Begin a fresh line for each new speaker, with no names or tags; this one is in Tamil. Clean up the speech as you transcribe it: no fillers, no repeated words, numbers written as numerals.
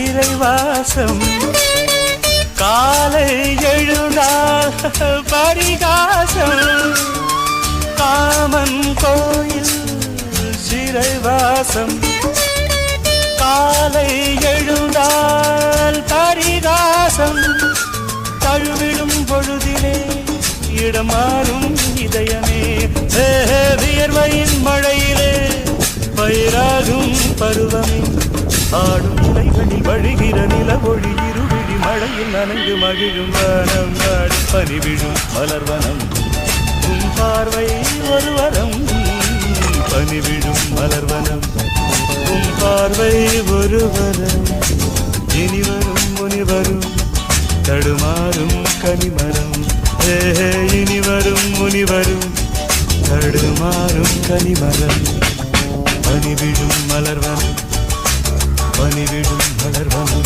சிறைவாசம் காலை எழுந்தால் பரிகாசம் காமன் கோயில் சிறைவாசம் காலை எழுந்தால் பரிகாசம் தழுவிடும் பொழுதிலே இடமாறும் இதயமே வியர்வையின் மழையிலே பயிராகும் பருவமே ஆடும் இலைகளில் வழிகிற நிலவொளி இருவிழி மழையில் நனைந்து மகிழும் வனம் பனிவிழும் மலர்வனம் உன் பார்வை ஒரு வரம் பனிவிழும் மலர்வனம் உன் பார்வை ஒரு வரம் இனிவரும் முனிவரும் தடுமாறும் கனிமரம் இனிவரும் முனிவரும் தடுமாறும் கனிமரம் பனிவிழும் மலர்வனம் பனிவிழும் மலர்வனம்